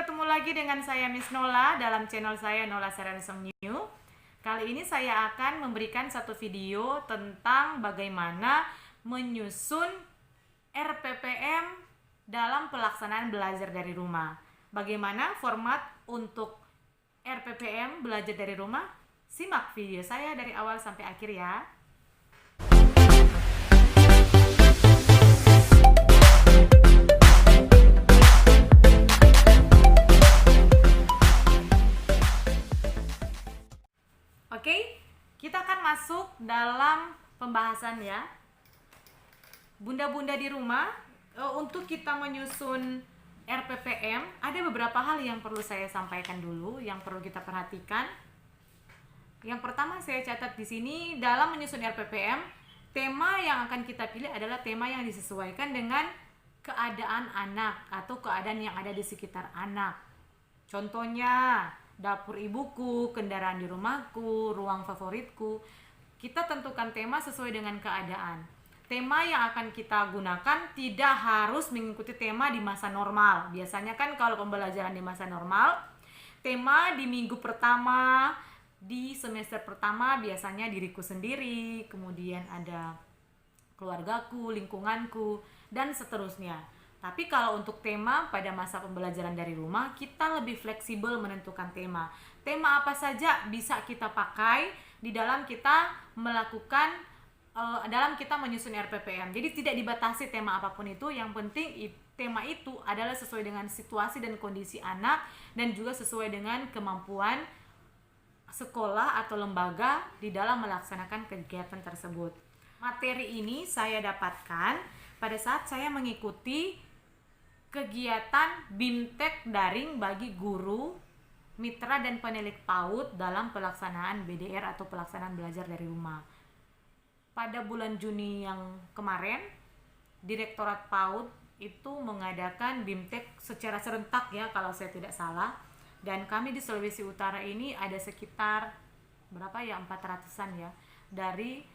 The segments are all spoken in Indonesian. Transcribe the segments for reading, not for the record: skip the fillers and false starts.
ketemu lagi dengan saya Miss Nola dalam channel saya Nola Seransong New. Kali ini saya akan memberikan satu video tentang bagaimana menyusun RPPM dalam pelaksanaan belajar dari rumah. Bagaimana format untuk RPPM belajar dari rumah? Simak video saya dari awal sampai akhir ya. Oke, kita akan masuk dalam pembahasan ya. Bunda-bunda di rumah, untuk kita menyusun RPPM, ada beberapa hal yang perlu saya sampaikan dulu, yang perlu kita perhatikan. Yang pertama saya catat di sini, dalam menyusun RPPM, tema yang akan kita pilih adalah tema yang disesuaikan dengan keadaan anak atau keadaan yang ada di sekitar anak. Contohnya, dapur ibuku, kendaraan di rumahku, ruang favoritku. Kita tentukan tema sesuai dengan keadaan. Tema yang akan kita gunakan tidak harus mengikuti tema di masa normal. Biasanya kan kalau pembelajaran di masa normal, tema di minggu pertama, di semester pertama biasanya diriku sendiri, kemudian ada keluargaku, lingkunganku, dan seterusnya. Tapi kalau untuk tema pada masa pembelajaran dari rumah, kita lebih fleksibel menentukan tema. Tema apa saja bisa kita pakai di dalam kita melakukan, dalam kita menyusun RPPM. Jadi tidak dibatasi tema apapun itu, yang penting tema itu adalah sesuai dengan situasi dan kondisi anak, dan juga sesuai dengan kemampuan sekolah atau lembaga di dalam melaksanakan kegiatan tersebut. Materi ini saya dapatkan pada saat saya mengikuti kegiatan BIMTEK daring bagi guru, mitra dan penilik PAUD dalam pelaksanaan BDR atau pelaksanaan belajar dari rumah. Pada bulan Juni yang kemarin, Direktorat PAUD itu mengadakan BIMTEK secara serentak ya kalau saya tidak salah. Dan kami di Sulawesi Utara ini ada sekitar berapa ya, 400-an ya, dari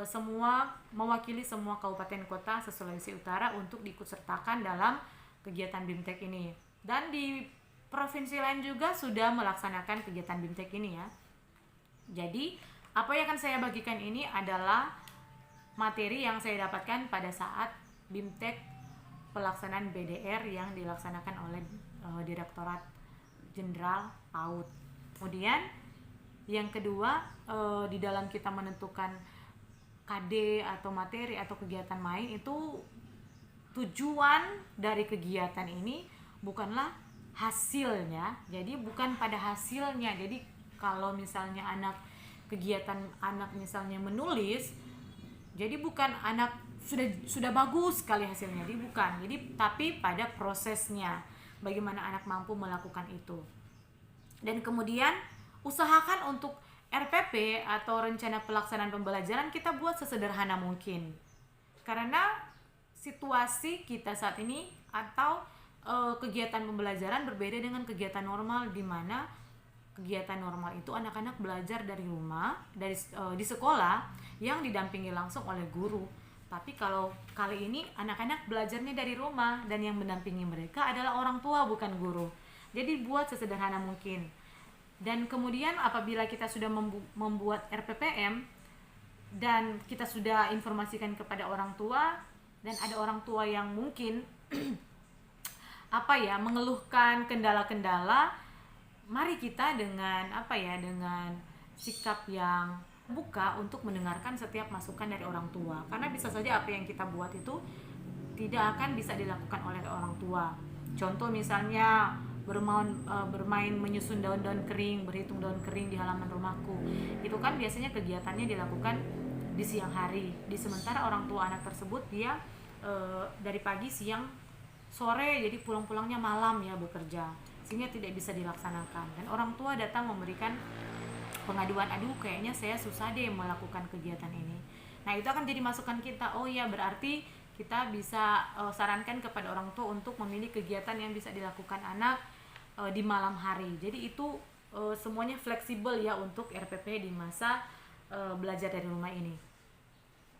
semua, mewakili semua kabupaten kota se-Sulawesi Utara untuk diikutsertakan dalam kegiatan BIMTEK ini. Dan di provinsi lain juga sudah melaksanakan kegiatan BIMTEK ini ya. Jadi apa yang akan saya bagikan ini adalah materi yang saya dapatkan pada saat BIMTEK pelaksanaan BDR yang dilaksanakan oleh Direktorat Jenderal PAUD. Kemudian yang kedua, di dalam kita menentukan KD atau materi atau kegiatan main itu, tujuan dari kegiatan ini bukanlah hasilnya. Jadi bukan pada hasilnya. Jadi kalau misalnya kegiatan anak misalnya menulis, jadi bukan anak sudah bagus sekali hasilnya. Jadi bukan. Jadi tapi pada prosesnya, bagaimana anak mampu melakukan itu. Dan kemudian usahakan untuk RPP atau rencana pelaksanaan pembelajaran kita buat sesederhana mungkin. Karena situasi kita saat ini atau kegiatan pembelajaran berbeda dengan kegiatan normal, di mana kegiatan normal itu anak-anak belajar dari rumah, di sekolah yang didampingi langsung oleh guru. Tapi kalau kali ini anak-anak belajarnya dari rumah dan yang mendampingi mereka adalah orang tua bukan guru. Jadi buat sesederhana mungkin. Dan kemudian apabila kita sudah membuat RPPM dan kita sudah informasikan kepada orang tua, dan ada orang tua yang mungkin mengeluhkan kendala-kendala, mari kita dengan dengan sikap yang buka untuk mendengarkan setiap masukan dari orang tua. Karena bisa saja apa yang kita buat itu tidak akan bisa dilakukan oleh orang tua. Contoh misalnya bermain menyusun daun-daun kering, berhitung daun kering di halaman rumahku. Itu kan biasanya kegiatannya dilakukan di siang hari. Di sementara orang tua anak tersebut dia dari pagi, siang, sore, jadi pulang-pulangnya malam ya bekerja, sehingga tidak bisa dilaksanakan. Dan orang tua datang memberikan pengaduan, aduh kayaknya saya susah deh melakukan kegiatan ini. Nah itu akan jadi masukan kita, oh ya berarti kita bisa sarankan kepada orang tua untuk memilih kegiatan yang bisa dilakukan anak di malam hari. Jadi itu semuanya fleksibel ya untuk RPP di masa belajar dari rumah ini.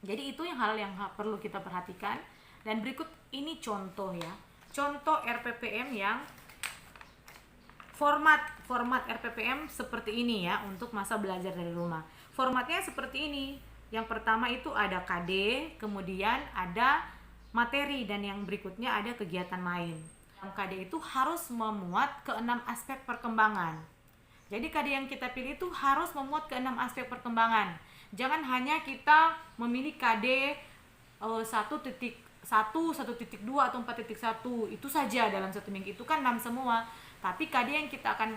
Jadi itu hal yang perlu kita perhatikan. Dan berikut ini contoh ya, contoh RPPM yang Format RPPM seperti ini ya untuk masa belajar dari rumah. Formatnya seperti ini. Yang pertama itu ada KD, kemudian ada materi, dan yang berikutnya ada kegiatan main. Yang KD itu harus memuat ke-6 aspek perkembangan. Jadi KD yang kita pilih itu harus memuat ke-6 aspek perkembangan. Jangan hanya kita memilih KD 1.1, 1.2 atau 4.1 itu saja dalam satu minggu, itu kan 6 semua. Tapi KD yang kita akan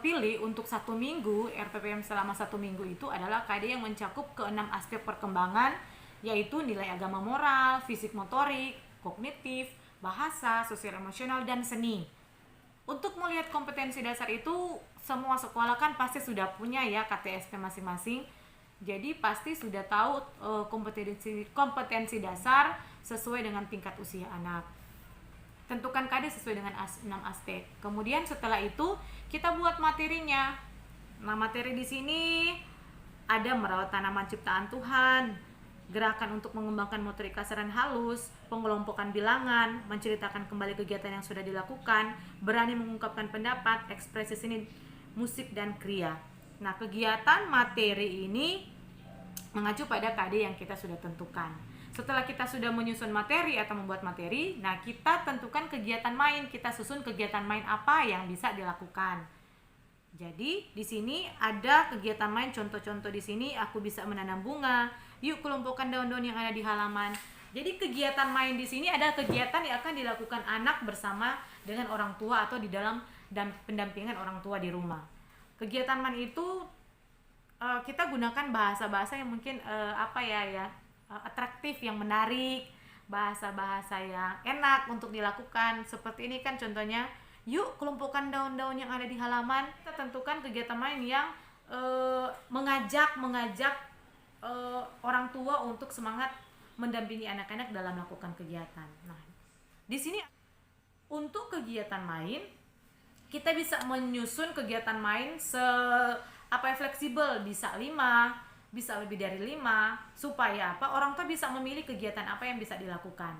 pilih untuk satu minggu, RPPM selama satu minggu itu adalah KD yang mencakup ke-6 aspek perkembangan, yaitu nilai agama moral, fisik motorik, kognitif, bahasa, sosial emosional, dan seni. Untuk melihat kompetensi dasar itu, semua sekolah kan pasti sudah punya ya KTSP masing-masing. Jadi pasti sudah tahu kompetensi dasar sesuai dengan tingkat usia anak. Tentukan KD sesuai dengan 6 aspek. Kemudian setelah itu kita buat materinya. Nah, materi di sini ada merawat tanaman ciptaan Tuhan, gerakan untuk mengembangkan motorik kasar dan halus, pengelompokan bilangan, menceritakan kembali kegiatan yang sudah dilakukan, berani mengungkapkan pendapat, ekspresi seni, musik, dan kriya. Nah, kegiatan materi ini mengacu pada KD yang kita sudah tentukan. Setelah kita sudah menyusun materi atau membuat materi, nah kita tentukan kegiatan main, kita susun kegiatan main apa yang bisa dilakukan. Jadi di sini ada kegiatan main, contoh-contoh di sini aku bisa menanam bunga. Yuk kelompokkan daun-daun yang ada di halaman. Jadi kegiatan main di sini adalah kegiatan yang akan dilakukan anak bersama dengan orang tua atau di dalam pendampingan orang tua di rumah. Kegiatan main itu kita gunakan bahasa-bahasa yang mungkin atraktif, yang menarik, bahasa-bahasa yang enak untuk dilakukan. Seperti ini kan contohnya, yuk kelompokkan daun-daun yang ada di halaman. Kita tentukan kegiatan main yang mengajak orang tua untuk semangat mendampingi anak-anak dalam melakukan kegiatan. Nah, di sini untuk kegiatan main kita bisa menyusun kegiatan main fleksibel, bisa 5, bisa lebih dari 5, supaya orang tua bisa memilih kegiatan apa yang bisa dilakukan.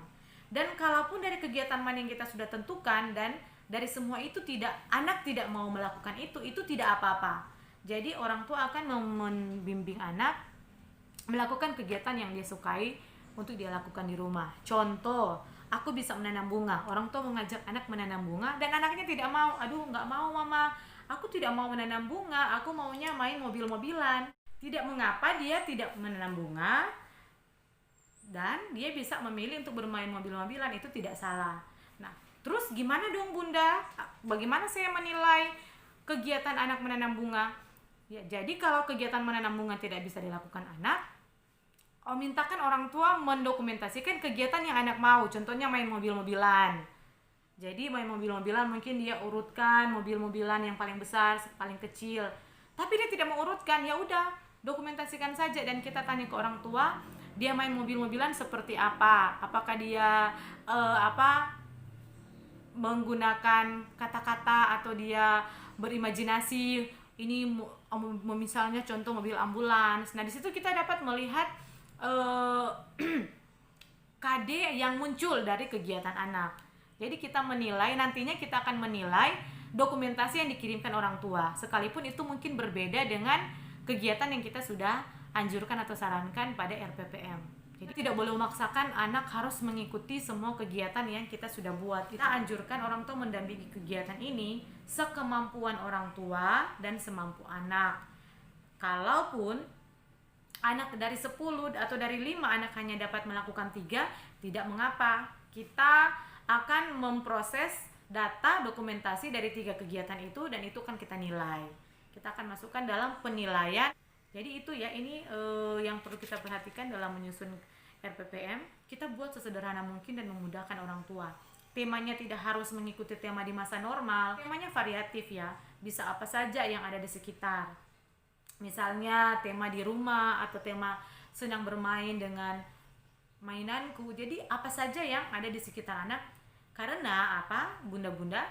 Dan kalaupun dari kegiatan main yang kita sudah tentukan dan dari semua itu anak tidak mau melakukan itu tidak apa-apa. Jadi orang tua akan membimbing anak melakukan kegiatan yang dia sukai untuk dia lakukan di rumah. Contoh, aku bisa menanam bunga. Orang tua mengajak anak menanam bunga dan anaknya tidak mau. Aduh, nggak mau mama, aku tidak mau menanam bunga, aku maunya main mobil-mobilan. Tidak mengapa dia tidak menanam bunga, dan dia bisa memilih untuk bermain mobil-mobilan, itu tidak salah. Nah, terus gimana dong Bunda? Bagaimana saya menilai kegiatan anak menanam bunga? Ya, jadi kalau kegiatan menanam bunga tidak bisa dilakukan anak, mintakan orang tua mendokumentasikan kegiatan yang anak mau. Contohnya main mobil-mobilan. Jadi main mobil-mobilan mungkin dia urutkan mobil-mobilan yang paling besar, paling kecil. Tapi dia tidak mau urutkan, ya udah, dokumentasikan saja dan kita tanya ke orang tua, dia main mobil-mobilan seperti apa? Apakah dia menggunakan kata-kata atau dia berimajinasi? Ini misalnya contoh mobil ambulans. Nah, di situ kita dapat melihat KD yang muncul dari kegiatan anak. Jadi kita menilai, nantinya kita akan menilai dokumentasi yang dikirimkan orang tua, sekalipun itu mungkin berbeda dengan kegiatan yang kita sudah anjurkan atau sarankan pada RPPM. Jadi tidak boleh memaksakan anak harus mengikuti semua kegiatan yang kita sudah buat. Kita anjurkan orang tua mendampingi kegiatan ini sekemampuan orang tua dan semampu anak. Kalaupun anak dari 10 atau dari 5 anak hanya dapat melakukan 3, tidak mengapa. Kita akan memproses data dokumentasi dari 3 kegiatan itu dan itu kan kita nilai. Kita akan masukkan dalam penilaian. Jadi itu ya, ini yang perlu kita perhatikan dalam menyusun RPPM. Kita buat sesederhana mungkin dan memudahkan orang tua. Temanya tidak harus mengikuti tema di masa normal. Temanya variatif ya. Bisa apa saja yang ada di sekitar. Misalnya tema di rumah atau tema sedang bermain dengan mainanku. Jadi apa saja yang ada di sekitar anak. Karena Bunda-bunda,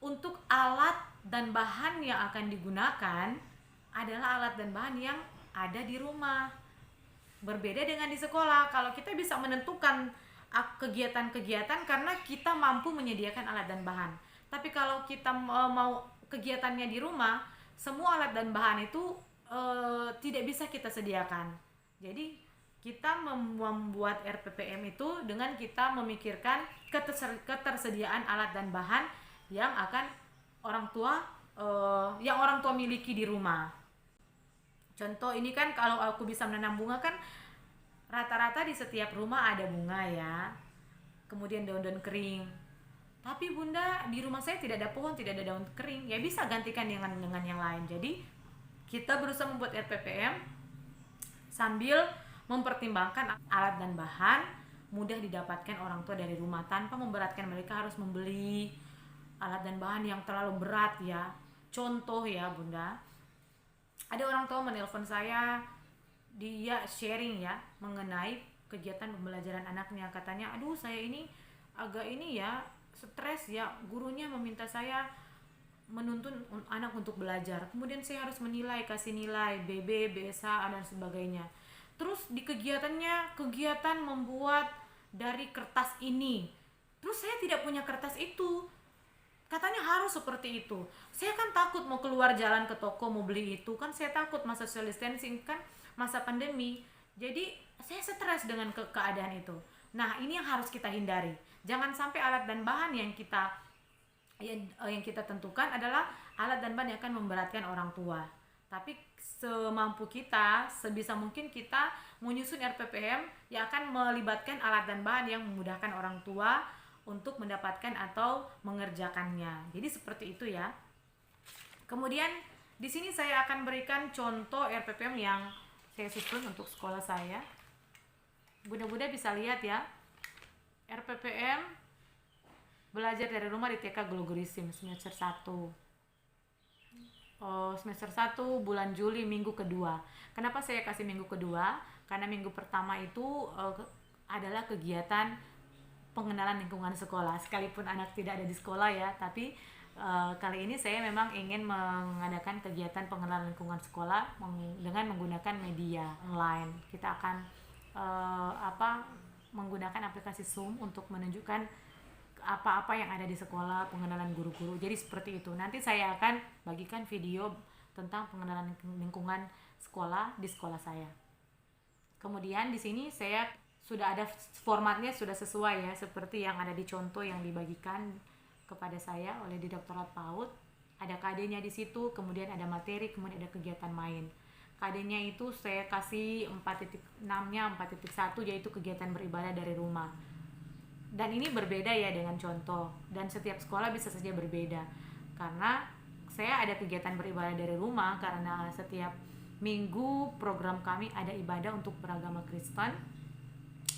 untuk alat dan bahan yang akan digunakan adalah alat dan bahan yang ada di rumah. Berbeda dengan di sekolah. Kalau kita bisa menentukan kegiatan-kegiatan karena kita mampu menyediakan alat dan bahan. Tapi kalau kita mau kegiatannya di rumah, semua alat dan bahan itu tidak bisa kita sediakan. Jadi kita membuat RPPM itu dengan kita memikirkan ketersediaan alat dan bahan yang akan orang tua miliki di rumah. Contoh ini kan, kalau aku bisa menanam bunga kan rata-rata di setiap rumah ada bunga ya, kemudian daun-daun kering. Tapi Bunda, di rumah saya tidak ada pohon, tidak ada daun kering, ya bisa gantikan dengan yang lain. Jadi kita berusaha membuat RPPM sambil mempertimbangkan alat dan bahan mudah didapatkan orang tua dari rumah, tanpa memberatkan mereka harus membeli alat dan bahan yang terlalu berat ya. Contoh ya Bunda, ada orang tua menelpon saya, dia sharing ya mengenai kegiatan pembelajaran anaknya. Katanya, aduh saya ini agak stres ya, gurunya meminta saya menuntun anak untuk belajar, kemudian saya harus kasih nilai BB, BSA dan sebagainya. Terus di kegiatan membuat dari kertas ini, terus saya tidak punya kertas itu, katanya harus seperti itu. Saya kan takut mau keluar jalan ke toko mau beli itu, kan saya takut masa social distancing kan, masa pandemi. Jadi saya stres dengan keadaan itu. Nah, ini yang harus kita hindari. Jangan sampai alat dan bahan yang kita tentukan adalah alat dan bahan yang akan memberatkan orang tua. Tapi semampu kita, sebisa mungkin kita menyusun RPPM yang akan melibatkan alat dan bahan yang memudahkan orang tua untuk mendapatkan atau mengerjakannya. Jadi seperti itu ya. Kemudian di sini saya akan berikan contoh RPPM yang saya susun untuk sekolah saya. Bunda-bunda bisa lihat ya, RPPM belajar dari rumah di TK Glogorisim semester 1. Semester 1 bulan Juli minggu kedua. Kenapa saya kasih minggu kedua? Karena minggu pertama itu adalah kegiatan pengenalan lingkungan sekolah. Sekalipun anak tidak ada di sekolah ya, tapi kali ini saya memang ingin mengadakan kegiatan pengenalan lingkungan sekolah dengan menggunakan media online. Kita akan menggunakan aplikasi Zoom untuk menunjukkan apa-apa yang ada di sekolah, pengenalan guru-guru. Jadi seperti itu. Nanti saya akan bagikan video tentang pengenalan lingkungan sekolah di sekolah saya. Kemudian di sini saya sudah ada formatnya, sudah sesuai ya, seperti yang ada di contoh yang dibagikan kepada saya oleh Direktorat PAUD. Ada KD-nya di situ, kemudian ada materi, kemudian ada kegiatan main. KD-nya itu saya kasih 4.6-nya 4.1, yaitu kegiatan beribadah dari rumah. Dan ini berbeda ya dengan contoh, dan setiap sekolah bisa saja berbeda. Karena saya ada kegiatan beribadah dari rumah karena setiap minggu program kami ada ibadah untuk beragama Kristen,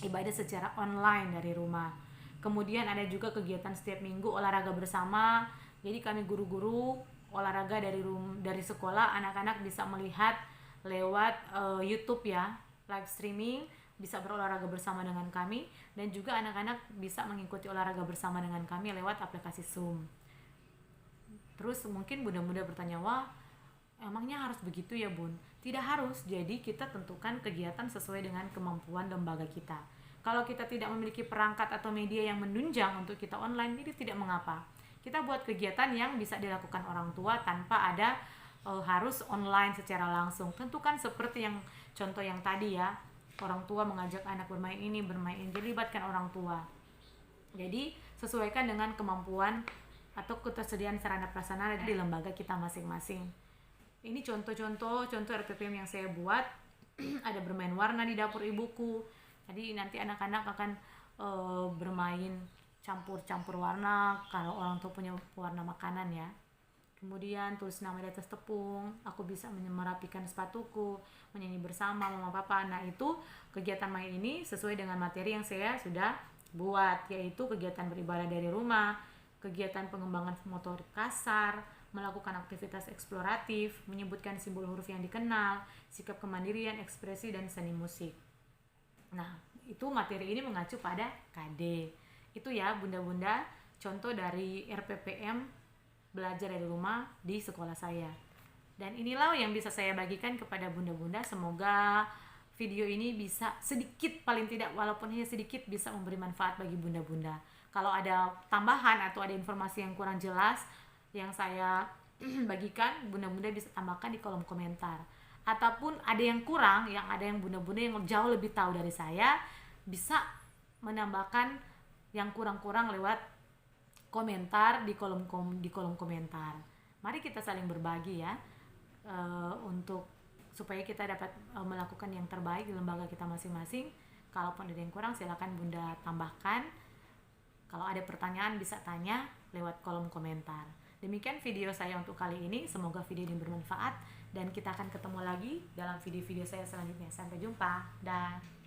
ibadah secara online dari rumah. Kemudian ada juga kegiatan setiap minggu olahraga bersama. Jadi kami guru-guru olahraga dari sekolah, anak-anak bisa melihat lewat YouTube ya, live streaming, bisa berolahraga bersama dengan kami, dan juga anak-anak bisa mengikuti olahraga bersama dengan kami lewat aplikasi Zoom. Terus mungkin bunda-bunda bertanya, wah emangnya harus begitu ya Bun? Tidak harus. Jadi kita tentukan kegiatan sesuai dengan kemampuan lembaga kita. Kalau kita tidak memiliki perangkat atau media yang menunjang untuk kita online, jadi tidak mengapa. Kita buat kegiatan yang bisa dilakukan orang tua tanpa ada harus online secara langsung. Tentukan seperti yang contoh yang tadi ya, orang tua mengajak anak bermain ini, jadi libatkan orang tua. Jadi sesuaikan dengan kemampuan atau ketersediaan sarana prasarana di lembaga kita masing-masing. Ini contoh RPPM yang saya buat. Ada bermain warna di dapur ibuku. Jadi nanti anak-anak akan bermain campur-campur warna kalau orang tua punya warna makanan ya. Kemudian tulis nama di atas tepung, aku bisa merapikan sepatuku, menyanyi bersama mama papa. Nah itu kegiatan main ini sesuai dengan materi yang saya sudah buat, yaitu kegiatan beribadah dari rumah, kegiatan pengembangan motorik kasar, melakukan aktivitas eksploratif, menyebutkan simbol huruf yang dikenal, sikap kemandirian, ekspresi, dan seni musik. Nah itu materi ini mengacu pada KD. Itu ya bunda-bunda contoh dari RPPM belajar dari rumah di sekolah saya. Dan inilah yang bisa saya bagikan kepada bunda-bunda. Semoga video ini bisa sedikit, paling tidak walaupun hanya sedikit, bisa memberi manfaat bagi bunda-bunda. Kalau ada tambahan atau ada informasi yang kurang jelas yang saya bagikan, bunda-bunda bisa tambahkan di kolom komentar. Ataupun ada yang kurang, yang ada yang bunda-bunda yang jauh lebih tahu dari saya, bisa menambahkan yang kurang-kurang lewat komentar di kolom komentar. Mari kita saling berbagi ya, untuk supaya kita dapat melakukan yang terbaik di lembaga kita masing-masing. Kalaupun ada yang kurang, silakan bunda tambahkan. Kalau ada pertanyaan bisa tanya lewat kolom komentar. Demikian video saya untuk kali ini. Semoga video ini bermanfaat dan kita akan ketemu lagi dalam video-video saya selanjutnya. Sampai jumpa. Dah.